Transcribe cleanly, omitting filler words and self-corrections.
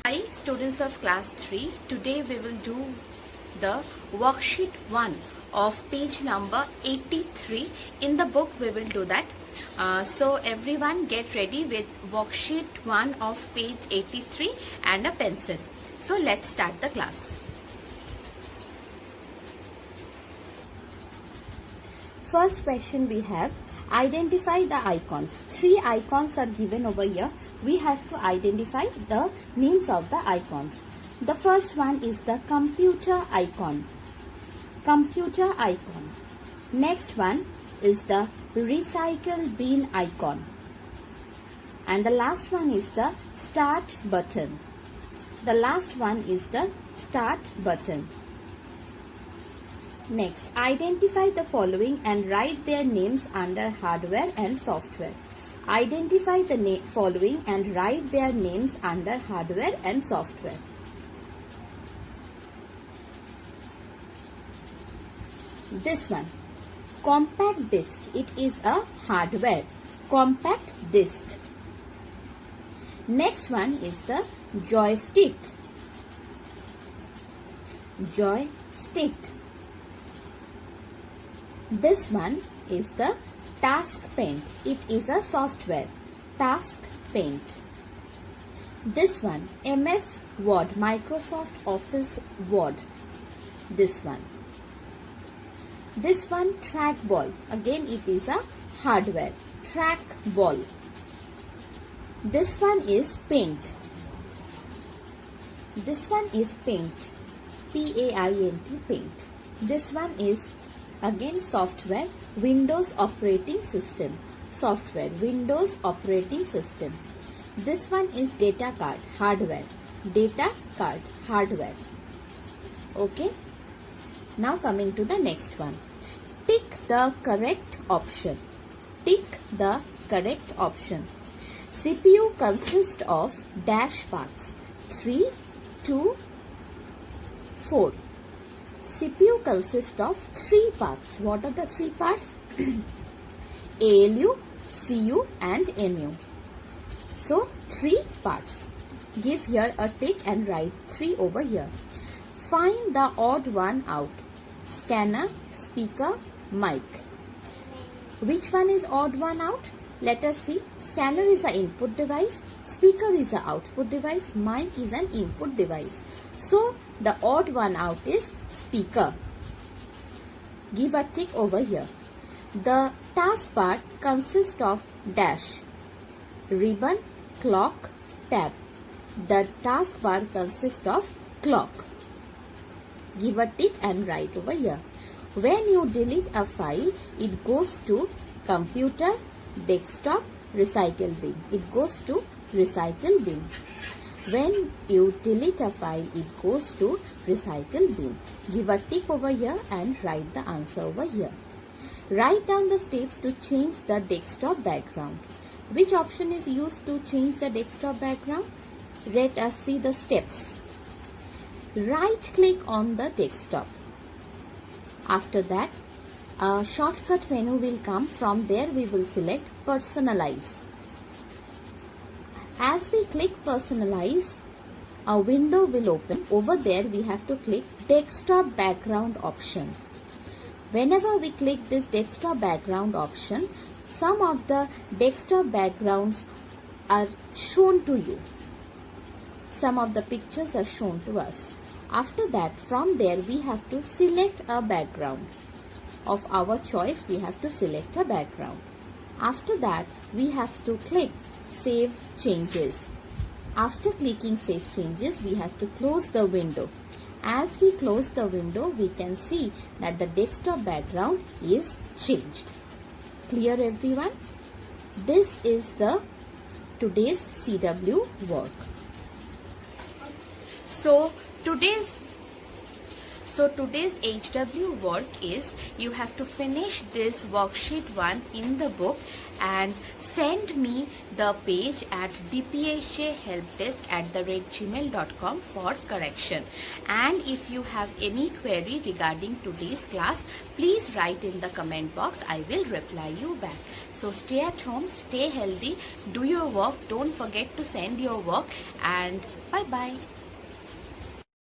Hi students of class 3, today we will do the worksheet 1 of page number 83. In the book we will do that. So everyone get ready with worksheet 1 of page 83 and a pencil. So let's start the class. First question we have, identify the icons. 3 icons are given over here. We have to identify the names of the icons. The first one is the computer icon. Computer icon. Next one is the recycle bin icon. And the last one is the start button. The last one is the start button. Next, identify the following and write their names under hardware and software. Identify the following and write their names under hardware and software. This one, compact disc. It is a hardware. Compact disc. Next one is the joystick. Joystick. This one is the Task Paint. It is a software. Task Paint. This one, MS Word, Microsoft Office Word. This one. This one, trackball. Again, it is a hardware. Trackball. This one is Paint. This one is Paint. P-A-I-N-T, Paint. This one is again software, Windows operating system. Software, Windows operating system. This one is data card, hardware. Data card, hardware. Okay. Now coming to the next one. Tick the correct option. Tick the correct option. CPU consists of dash parts. 3, 2, 4. CPU consists of 3 parts. What are the 3 parts? ALU, CU and MU. So 3 parts. Give here a tick and write 3 over here. Find the odd one out. Scanner, speaker, mic. Which one is odd one out? Let us see. Scanner is an input device. Speaker is an output device. Mic is an input device. So the odd one out is speaker. Give a tick over here. The taskbar consists of dash, ribbon, clock, tab. The taskbar consists of clock. Give a tick and write over here. When you delete a file, it goes to computer, desktop, recycle bin. It goes to recycle bin. When you delete a file, it goes to recycle bin. Give a tick over here and write the answer over here. Write down the steps to change the desktop background. Which option is used to change the desktop background? Let us see the steps. Right click on the desktop. After that, a shortcut menu will come. From there we will select personalize. As we click personalize, a window will open. Over there we have to click desktop background option. Whenever we click this desktop background option, some of the desktop backgrounds are shown to you. Some of the pictures are shown to us. After that, from there we have to select a background. Of our choice, we have to select a background. After that, we have to click Save Changes. After clicking Save Changes, we have to close the window. As we close the window, we can see that the desktop background is changed. Clear everyone? This is the today's CW work. So So today's HW work is you have to finish this worksheet 1 in the book and send me the page at dphhelpdesk@gmail.com for correction. And if you have any query regarding today's class, please write in the comment box. I will reply you back. So stay at home, stay healthy, do your work, don't forget to send your work, and bye bye.